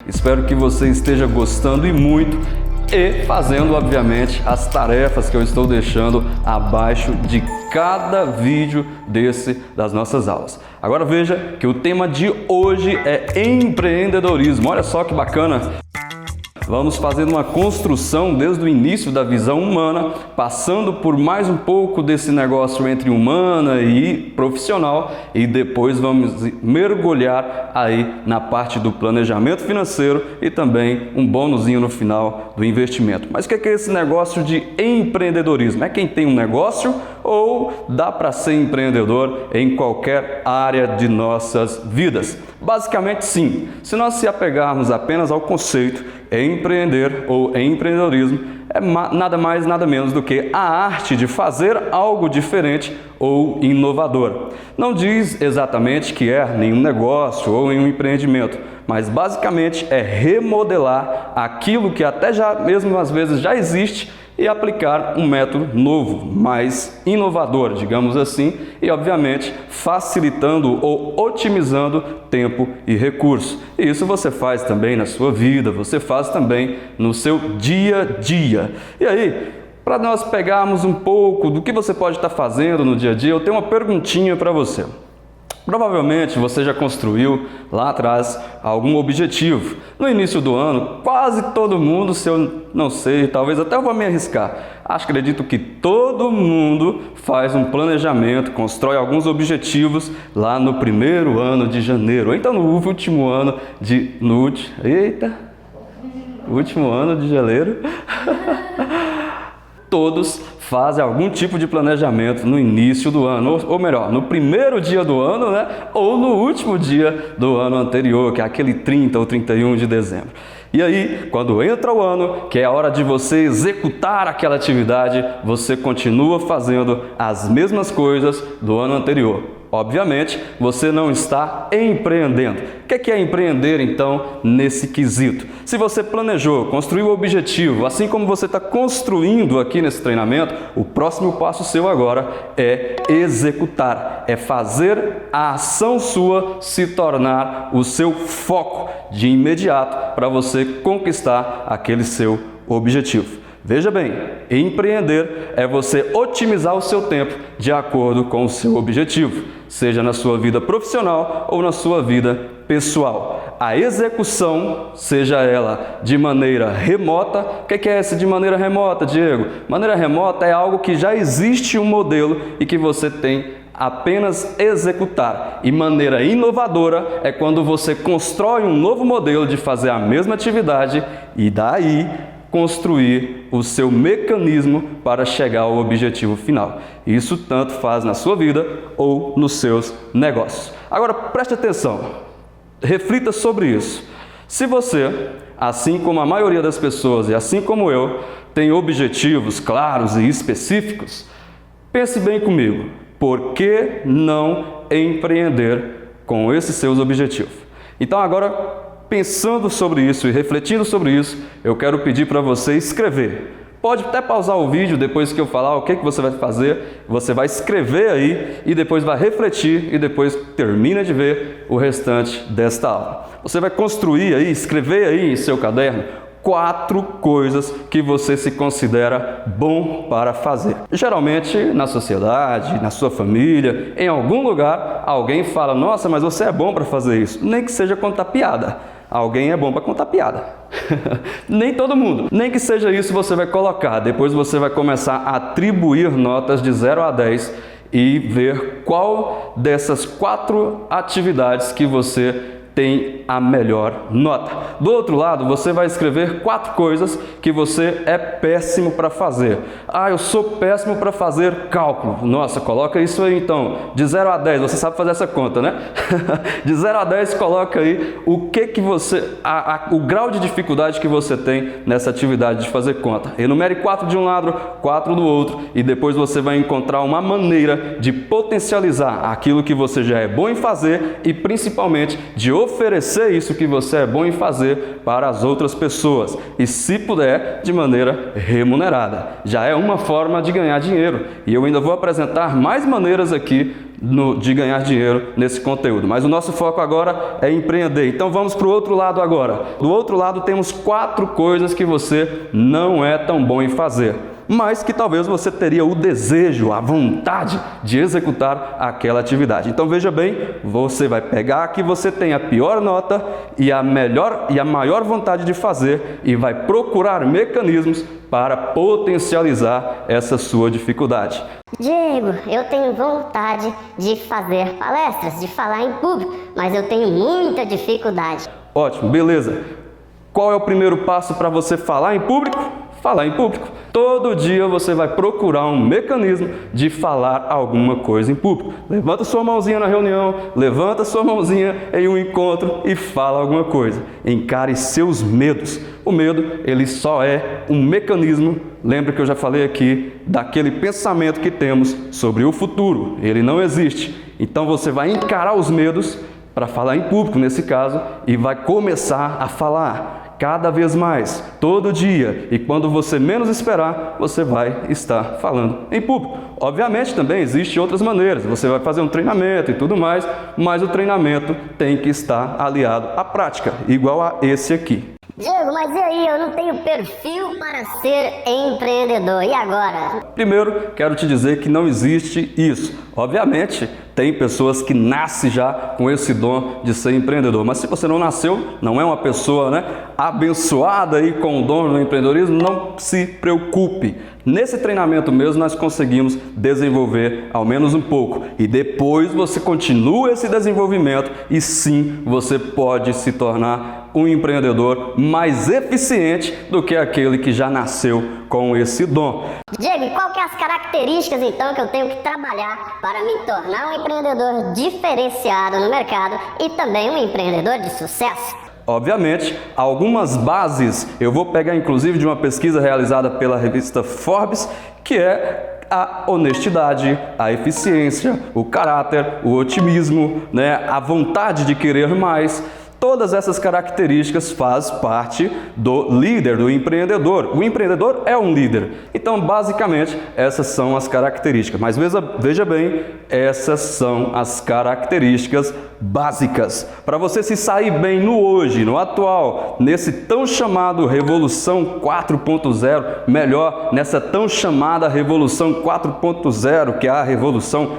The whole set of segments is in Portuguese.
Espero que você esteja gostando e muito e fazendo, obviamente, as tarefas que eu estou deixando abaixo de cada vídeo das nossas aulas. Agora veja que o tema de hoje é empreendedorismo. Olha só que bacana! Vamos fazer uma construção desde o início da visão humana, passando por mais um pouco desse negócio entre humana e profissional, e depois vamos mergulhar aí na parte do planejamento financeiro e também um bônusinho no final do investimento. Mas o que é esse negócio de empreendedorismo? É quem tem um negócio ou dá para ser empreendedor em qualquer área de nossas vidas? Basicamente sim. Se nós se apegarmos apenas ao conceito empreender ou empreendedorismo, é nada mais, nada menos do que a arte de fazer algo diferente ou inovador. Não diz exatamente que é nenhum negócio ou um empreendimento, mas basicamente é remodelar aquilo que até já mesmo às vezes já existe e aplicar um método novo, mais inovador, digamos assim, e obviamente facilitando ou otimizando tempo e recurso. E isso você faz também na sua vida, você faz também no seu dia a dia. E aí, para nós pegarmos um pouco do que você pode estar fazendo no dia a dia, eu tenho uma perguntinha para você. Provavelmente você já construiu lá atrás algum objetivo. No início do ano, quase todo mundo, se eu não sei, talvez até eu vou me arriscar, acredito que todo mundo faz um planejamento, constrói alguns objetivos lá no primeiro ano de janeiro, ou então no último ano último ano de janeiro. Todos fazem algum tipo de planejamento no início do ano, ou melhor, no primeiro dia do ano, né? Ou no último dia do ano anterior, que é aquele 30 ou 31 de dezembro. E aí, quando entra o ano, que é a hora de você executar aquela atividade, você continua fazendo as mesmas coisas do ano anterior. Obviamente, você não está empreendendo. O que é empreender, então, nesse quesito? Se você planejou, construiu o objetivo, assim como você está construindo aqui nesse treinamento, o próximo passo seu agora é executar, é fazer a ação sua se tornar o seu foco de imediato para você conquistar aquele seu objetivo. Veja bem, empreender é você otimizar o seu tempo de acordo com o seu objetivo, seja na sua vida profissional ou na sua vida pessoal. A execução, seja ela de maneira remota, o que é essa de maneira remota, Diego? Maneira remota é algo que já existe um modelo e que você tem apenas executar. E maneira inovadora é quando você constrói um novo modelo de fazer a mesma atividade e daí construir o seu mecanismo para chegar ao objetivo final. Isso tanto faz na sua vida ou nos seus negócios. Agora preste atenção, reflita sobre isso. Se você, assim como a maioria das pessoas e assim como eu, tem objetivos claros e específicos, pense bem comigo, por que não empreender com esses seus objetivos? Então agora, pensando sobre isso e refletindo sobre isso, eu quero pedir para você escrever. Pode até pausar o vídeo depois que eu falar o que você vai fazer. Você vai escrever aí e depois vai refletir e depois termina de ver o restante desta aula. Você vai construir aí, escrever aí em seu caderno 4 coisas que você se considera bom para fazer. Geralmente, na sociedade, na sua família, em algum lugar, alguém fala: nossa, mas você é bom para fazer isso. Nem que seja contar piada. Alguém é bom para contar piada. Nem todo mundo. Nem que seja isso você vai colocar. Depois você vai começar a atribuir notas de 0 a 10 e ver qual dessas 4 atividades que você tem a melhor nota. Do outro lado, você vai escrever 4 coisas que você é péssimo para fazer. Ah, eu sou péssimo para fazer cálculo. Nossa, coloca isso aí então. De 0 a 10, você sabe fazer essa conta, né? De 0 a 10, coloca aí o que você, o grau de dificuldade que você tem nessa atividade de fazer conta. Enumere 4 de um lado, 4 do outro e depois você vai encontrar uma maneira de potencializar aquilo que você já é bom em fazer e principalmente de oferecer isso que você é bom em fazer para as outras pessoas e, se puder, de maneira remunerada. Já é uma forma de ganhar dinheiro e eu ainda vou apresentar mais maneiras aqui de ganhar dinheiro nesse conteúdo, mas o nosso foco agora é empreender. Então vamos para o outro lado agora. Do outro lado temos 4 coisas que você não é tão bom em fazer, mas que talvez você teria o desejo, a vontade de executar aquela atividade. Então veja bem, você vai pegar a que você tem a pior nota e a maior vontade de fazer e vai procurar mecanismos para potencializar essa sua dificuldade. Diego, eu tenho vontade de fazer palestras, de falar em público, mas eu tenho muita dificuldade. Ótimo, beleza. Qual é o primeiro passo para você falar em público? Falar em público. Todo dia você vai procurar um mecanismo de falar alguma coisa em público. Levanta sua mãozinha na reunião, levanta sua mãozinha em um encontro e fala alguma coisa. Encare seus medos. O medo, ele só é um mecanismo, lembra que eu já falei aqui, daquele pensamento que temos sobre o futuro. Ele não existe. Então você vai encarar os medos para falar em público, nesse caso, e vai começar a falar cada vez mais, todo dia, e quando você menos esperar, você vai estar falando em público. Obviamente também existem outras maneiras, você vai fazer um treinamento e tudo mais, mas o treinamento tem que estar aliado à prática, igual a esse aqui. Diego, mas e aí? Eu não tenho perfil para ser empreendedor. E agora? Primeiro, quero te dizer que não existe isso. Obviamente, tem pessoas que nascem já com esse dom de ser empreendedor. Mas se você não nasceu, não é uma pessoa, abençoada aí com o dom do empreendedorismo, não se preocupe. Nesse treinamento mesmo, nós conseguimos desenvolver ao menos um pouco. E depois você continua esse desenvolvimento e sim, você pode se tornar um empreendedor mais eficiente do que aquele que já nasceu com esse dom. Diego, e qual que é as características então que eu tenho que trabalhar para me tornar um empreendedor diferenciado no mercado e também um empreendedor de sucesso? Obviamente, algumas bases eu vou pegar inclusive de uma pesquisa realizada pela revista Forbes, que é a honestidade, a eficiência, o caráter, o otimismo, a vontade de querer mais. Todas essas características fazem parte do líder, do empreendedor. O empreendedor é um líder. Então, basicamente, essas são as características. Mas veja bem, essas são as características básicas. Para você se sair bem no hoje, no atual, nesse tão chamado Revolução 4.0, melhor, nessa tão chamada Revolução 4.0, que é a revolução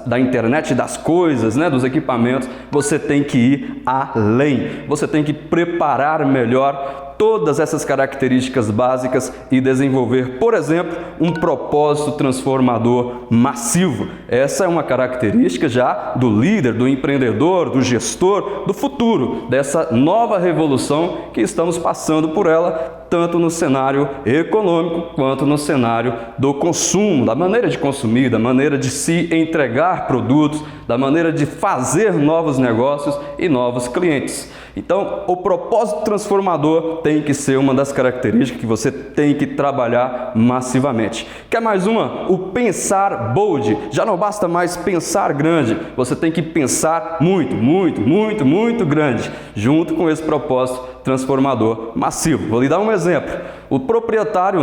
da internet das coisas, dos equipamentos, você tem que ir além. Você tem que preparar melhor todas essas características básicas e desenvolver, por exemplo, um propósito transformador massivo. Essa é uma característica já do líder, do empreendedor, do gestor, do futuro, dessa nova revolução que estamos passando por ela, tanto no cenário econômico quanto no cenário do consumo, da maneira de consumir, da maneira de se entregar produtos, da maneira de fazer novos negócios e novos clientes. Então, o propósito transformador tem que ser uma das características que você tem que trabalhar massivamente. Quer mais uma? O pensar bold. Já não basta mais pensar grande, você tem que pensar muito, muito, muito, muito grande, junto com esse propósito transformador massivo. Vou lhe dar um exemplo. O proprietário,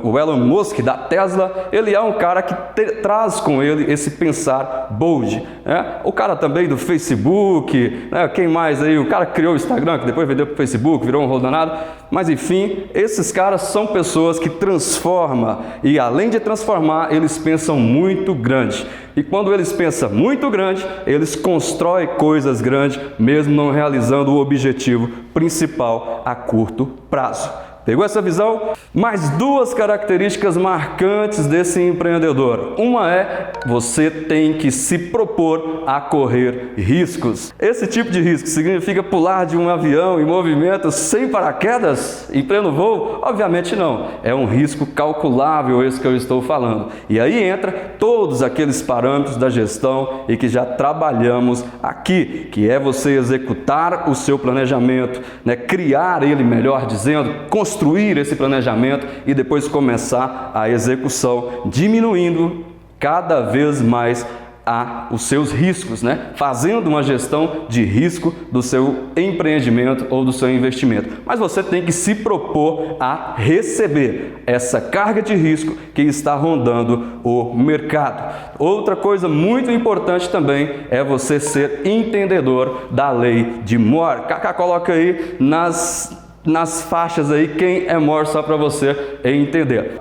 o Elon Musk da Tesla, ele é um cara que traz com ele esse pensar bold. O cara também do Facebook, quem mais aí? O cara criou o Instagram, que depois vendeu para o Facebook, virou um rolo danado. Mas enfim, esses caras são pessoas que transformam e além de transformar, eles pensam muito grande. E quando eles pensam muito grande, eles constroem coisas grandes, mesmo não realizando o objetivo principal a curto prazo. Pegou essa visão? Mais 2 características marcantes desse empreendedor. Uma é, você tem que se propor a correr riscos. Esse tipo de risco significa pular de um avião em movimento sem paraquedas em pleno voo? Obviamente não. É um risco calculável esse que eu estou falando. E aí entra todos aqueles parâmetros da gestão e que já trabalhamos aqui, que é você executar o seu planejamento, criar ele, melhor dizendo, construir esse planejamento e depois começar a execução, diminuindo cada vez mais os seus riscos, né? Fazendo uma gestão de risco do seu empreendimento ou do seu investimento. Mas você tem que se propor a receber essa carga de risco que está rondando o mercado. Outra coisa muito importante também é você ser entendedor da lei de Moore. Kaká, coloca aí nas faixas aí quem é Moore, só para você entender.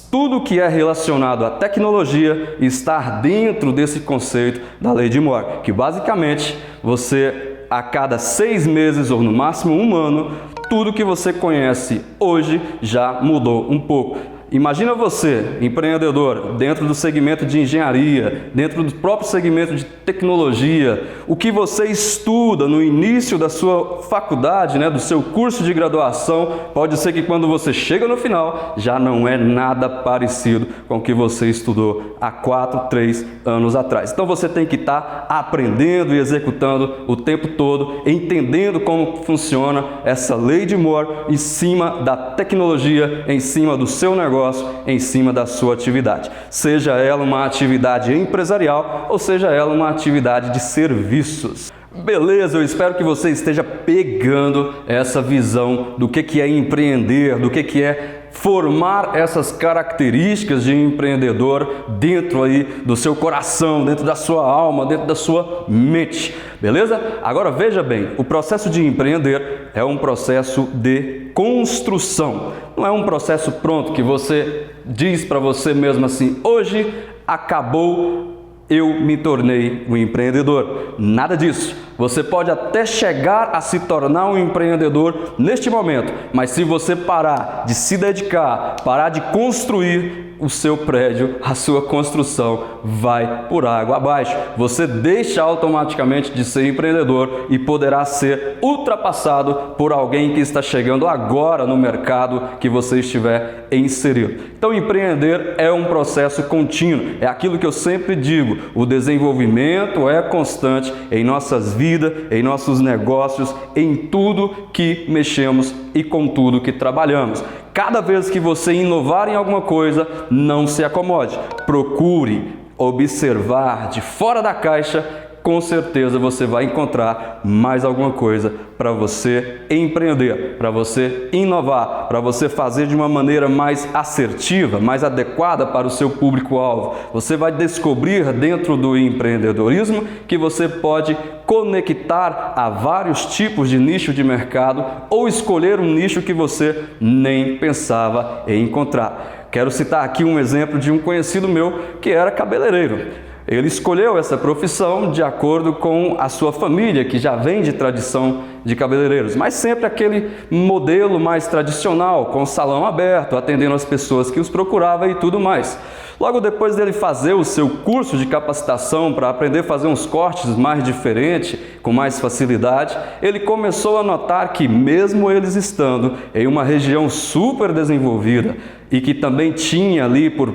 Tudo que é relacionado à tecnologia está dentro desse conceito da lei de Moore, que basicamente você, a cada 6 meses ou no máximo 1 ano, tudo que você conhece hoje já mudou um pouco. Imagina você, empreendedor, dentro do segmento de engenharia, dentro do próprio segmento de tecnologia, o que você estuda no início da sua faculdade, né, do seu curso de graduação, pode ser que quando você chega no final, já não é nada parecido com o que você estudou há 4, 3 anos atrás. Então você tem que estar aprendendo e executando o tempo todo, entendendo como funciona essa lei de Moore em cima da tecnologia, em cima do seu negócio, em cima da sua atividade, seja ela uma atividade empresarial ou seja ela uma atividade de serviços. Beleza, eu espero que você esteja pegando essa visão do que é empreender, do que é formar essas características de empreendedor dentro aí do seu coração, dentro da sua alma, dentro da sua mente, beleza? Agora veja bem, o processo de empreender é um processo de construção, não é um processo pronto que você diz para você mesmo assim, hoje acabou, eu me tornei um empreendedor. Nada disso. Você pode até chegar a se tornar um empreendedor neste momento, mas se você parar de se dedicar, parar de construir o seu prédio, a sua construção vai por água abaixo. Você deixa automaticamente de ser empreendedor e poderá ser ultrapassado por alguém que está chegando agora no mercado que você estiver inserido. Então, empreender é um processo contínuo. É aquilo que eu sempre digo, o desenvolvimento é constante em nossas vidas, em nossos negócios, em tudo que mexemos e com tudo que trabalhamos. Cada vez que você inovar em alguma coisa, não se acomode. Procure observar de fora da caixa, com certeza você vai encontrar mais alguma coisa para você empreender, para você inovar, para você fazer de uma maneira mais assertiva, mais adequada para o seu público-alvo. Você vai descobrir dentro do empreendedorismo que você pode conectar a vários tipos de nicho de mercado ou escolher um nicho que você nem pensava em encontrar. Quero citar aqui um exemplo de um conhecido meu que era cabeleireiro. Ele escolheu essa profissão de acordo com a sua família, que já vem de tradição de cabeleireiros, mas sempre aquele modelo mais tradicional, com o salão aberto, atendendo as pessoas que os procuravam e tudo mais. Logo depois dele fazer o seu curso de capacitação para aprender a fazer uns cortes mais diferentes, com mais facilidade, ele começou a notar que mesmo eles estando em uma região super desenvolvida e que também tinha ali por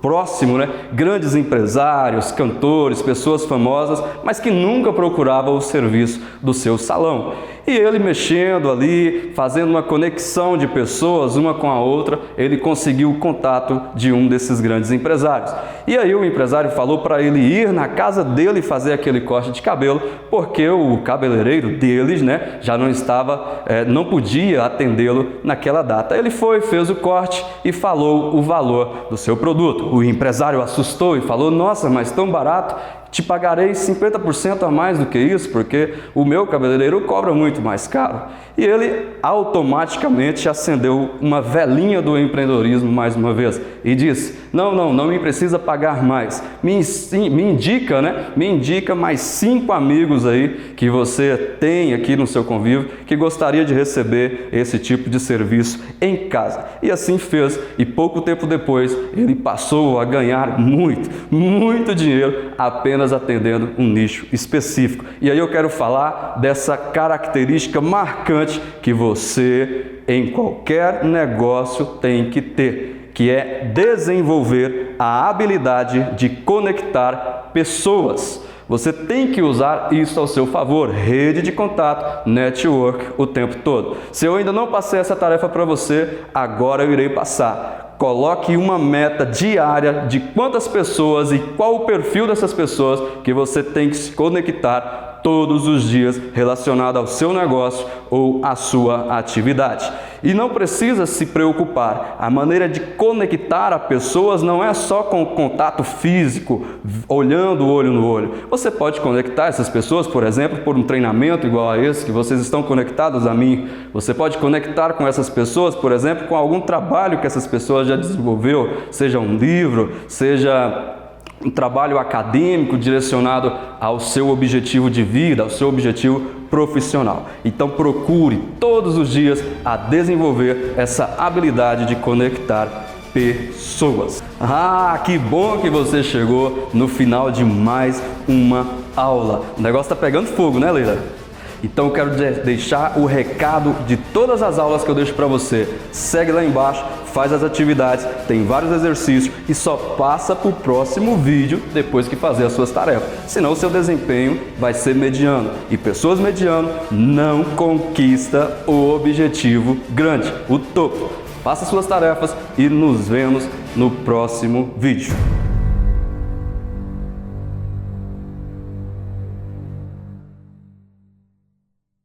próximo, grandes empresários, cantores, pessoas famosas, mas que nunca procuravam o serviço do seu salão. E ele mexendo ali, fazendo uma conexão de pessoas uma com a outra, ele conseguiu o contato de um desses grandes empresários. E aí o empresário falou para ele ir na casa dele fazer aquele corte de cabelo, porque o cabeleireiro deles, já não estava, não podia atendê-lo naquela data. Ele foi, fez o corte e falou o valor do seu produto. O empresário assustou e falou: "Nossa, mas tão barato? Te pagarei 50% a mais do que isso, porque o meu cabeleireiro cobra muito mais caro." E ele automaticamente acendeu uma velinha do empreendedorismo mais uma vez e disse: não me precisa pagar mais. Me indica mais 5 amigos aí que você tem aqui no seu convívio que gostaria de receber esse tipo de serviço em casa. E assim fez, e pouco tempo depois ele passou a ganhar muito dinheiro apenas atendendo um nicho específico. E aí eu quero falar dessa característica marcante que você em qualquer negócio tem que ter, que é desenvolver a habilidade de conectar pessoas. Você tem que usar isso ao seu favor, rede de contato, network o tempo todo. Se eu ainda não passei essa tarefa para você, agora eu irei passar. Coloque uma meta diária de quantas pessoas e qual o perfil dessas pessoas que você tem que se conectar todos os dias relacionado ao seu negócio ou à sua atividade. E não precisa se preocupar, a maneira de conectar a pessoas não é só com contato físico, olhando olho no olho. Você pode conectar essas pessoas, por exemplo, por um treinamento igual a esse, que vocês estão conectados a mim. Você pode conectar com essas pessoas, por exemplo, com algum trabalho que essas pessoas já desenvolveu, seja um livro, seja um trabalho acadêmico direcionado ao seu objetivo de vida, ao seu objetivo profissional. Então procure todos os dias a desenvolver essa habilidade de conectar pessoas. Ah, que bom que você chegou no final de mais uma aula. O negócio tá pegando fogo, né, Leila? Então eu quero deixar o recado de todas as aulas que eu deixo para você. Segue lá embaixo, faz as atividades, tem vários exercícios e só passa para o próximo vídeo depois que fazer as suas tarefas. Senão o seu desempenho vai ser mediano. E pessoas medianas não conquistam o objetivo grande, o topo. Faça suas tarefas e nos vemos no próximo vídeo.